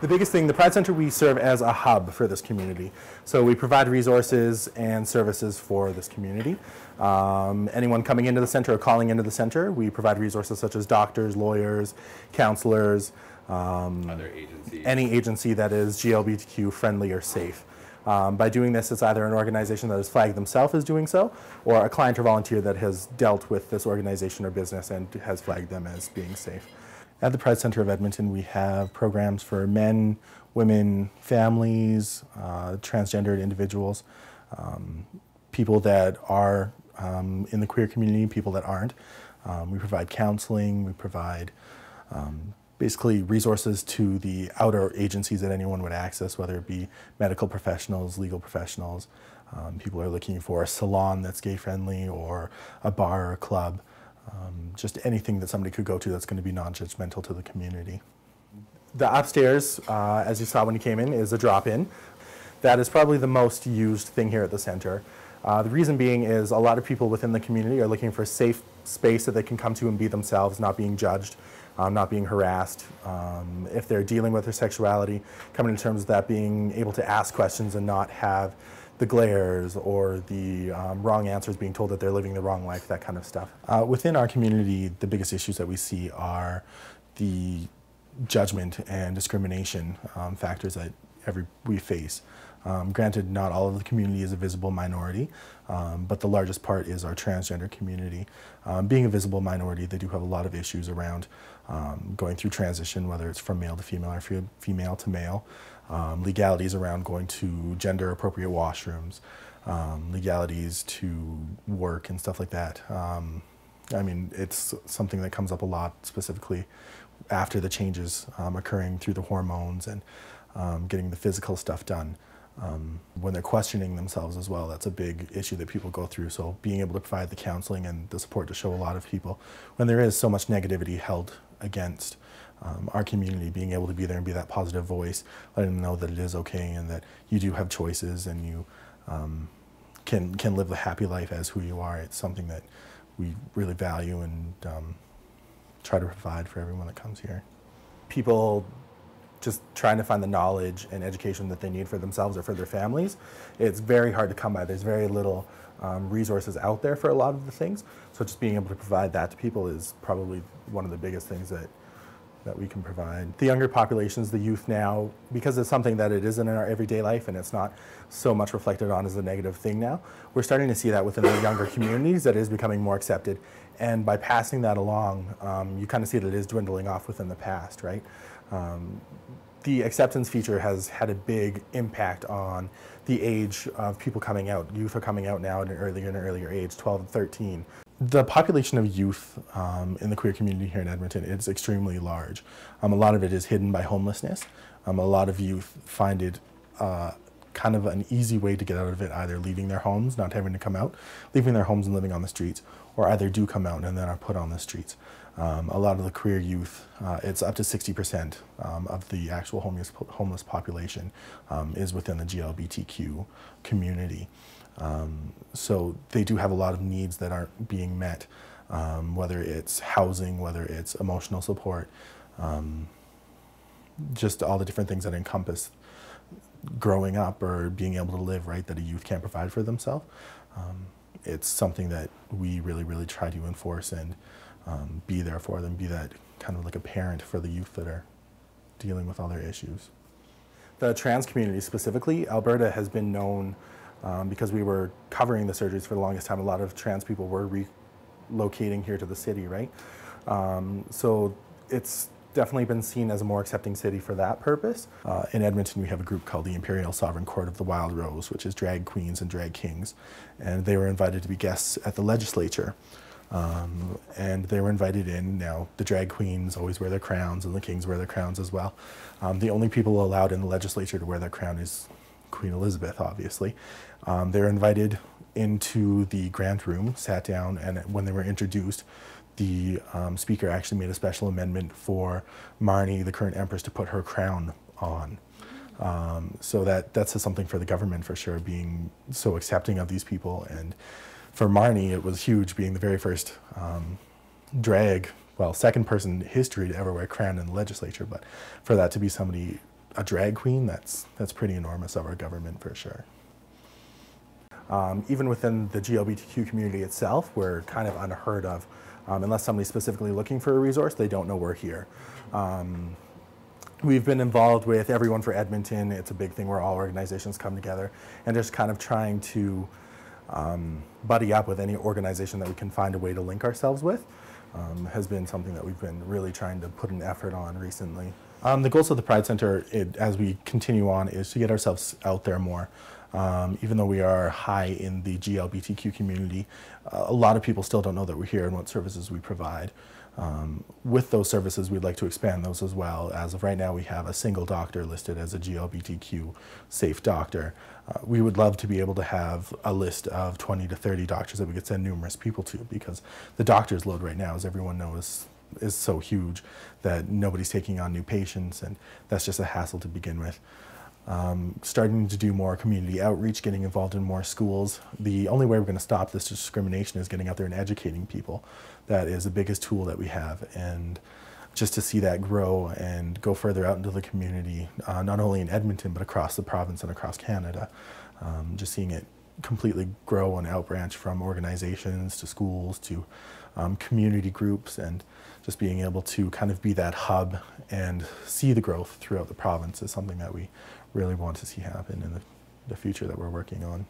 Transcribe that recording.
The biggest thing, the Pride Centre, we serve as a hub for this community. So we provide resources and services for this community. Anyone coming into the centre or calling into the centre, we provide resources such as doctors, lawyers, counselors, Other agencies. any agency that is GLBTQ friendly or safe. By doing this, it's either an organization that has flagged themselves as doing so, or a client or volunteer that has dealt with this organization or business and has flagged them as being safe. At the Pride Centre of Edmonton, we have programs for men, women, families, transgendered individuals, people that are in the queer community, people that aren't. We provide counseling, we provide basically resources to the outer agencies that anyone would access, whether it be medical professionals, legal professionals. People are looking for a salon that's gay-friendly, or a bar or a club. Just anything that somebody could go to that's going to be non-judgmental to the community. The upstairs, as you saw when you came in, is a drop-in. That is probably the most used thing here at the center. The reason being is a lot of people within the community are looking for a safe space that they can come to and be themselves, not being judged, not being harassed. If they're dealing with their sexuality, coming to terms with that, being able to ask questions and not have the glares or the wrong answers, being told that they're living the wrong life, that kind of stuff. Within our community, the biggest issues that we see are the judgment and discrimination factors that we face. Granted, not all of the community is a visible minority, but the largest part is our transgender community. Being a visible minority, they do have a lot of issues around going through transition, whether it's from male to female or female to male. Legalities around going to gender appropriate washrooms, legalities to work and stuff like that. I mean, it's something that comes up a lot, specifically after the changes occurring through the hormones and getting the physical stuff done. When they're questioning themselves as well, that's a big issue that people go through. So being able to provide the counseling and the support to show a lot of people, when there is so much negativity held against our community, being able to be there and be that positive voice, letting them know that it is okay and that you do have choices and you can live a happy life as who you are. It's something that we really value and try to provide for everyone that comes here. People just trying to find the knowledge and education that they need for themselves or for their families, it's very hard to come by. There's very little resources out there for a lot of the things. So just being able to provide that to people is probably one of the biggest things that we can provide. The younger populations, the youth now, because it's something that it isn't in our everyday life and it's not so much reflected on as a negative thing now, we're starting to see that within the younger communities that it is becoming more accepted. And by passing that along, you kind of see that it is dwindling off within the past, right? The acceptance feature has had a big impact on the age of people coming out. Youth are coming out now at an earlier age, 12 and 13. The population of youth in the queer community here in Edmonton is extremely large. A lot of it is hidden by homelessness. A lot of youth find it kind of an easy way to get out of it, either leaving their homes, not having to come out, leaving their homes and living on the streets, or either do come out and then are put on the streets. A lot of the queer youth, it's up to 60% of the actual homeless population is within the GLBTQ community. So they do have a lot of needs that aren't being met, whether it's housing, whether it's emotional support, just all the different things that encompass growing up or being able to live, right, that a youth can't provide for themselves. It's something that we really try to enforce and be there for them, be that kind of like a parent for the youth that are dealing with all their issues. The trans community specifically, Alberta has been known because we were covering the surgeries for the longest time. A lot of trans people were relocating here to the city, right? So it's definitely been seen as a more accepting city for that purpose. In Edmonton, we have a group called the Imperial Sovereign Court of the Wild Rose, which is drag queens and drag kings. And they were invited to be guests at the legislature. And they were invited in. Now, the drag queens always wear their crowns and the kings wear their crowns as well. The only people allowed in the legislature to wear their crown is Queen Elizabeth, obviously. They were invited into the Grant Room, sat down, and when they were introduced, the speaker actually made a special amendment for Marnie, the current empress, to put her crown on. So that says something for the government for sure, being so accepting of these people. And for Marnie, it was huge, being the very first second person in history to ever wear a crown in the legislature. But for that to be somebody a drag queen, that's pretty enormous of our government for sure. Even within the GLBTQ community itself, we're kind of unheard of. Unless somebody's specifically looking for a resource, they don't know we're here. We've been involved with Everyone for Edmonton. It's a big thing where all organizations come together and just kind of trying to buddy up with any organization that we can find a way to link ourselves with has been something that we've been really trying to put an effort on recently. The goals of the Pride Centre, as we continue on, is to get ourselves out there more. Even though we are high in the GLBTQ community, a lot of people still don't know that we're here and what services we provide. With those services, we'd like to expand those as well. As of right now, we have a single doctor listed as a GLBTQ safe doctor. We would love to be able to have a list of 20 to 30 doctors that we could send numerous people to, because the doctor's load right now, as everyone knows, is so huge that nobody's taking on new patients, and that's just a hassle to begin with. Starting to do more community outreach, getting involved in more schools. The only way we're going to stop this discrimination is getting out there and educating people. That is the biggest tool that we have, and just to see that grow and go further out into the community, not only in Edmonton but across the province and across Canada. Just seeing it completely grow and outbranch from organizations to schools to community groups, and just being able to kind of be that hub and see the growth throughout the province is something that we really want to see happen in the future that we're working on.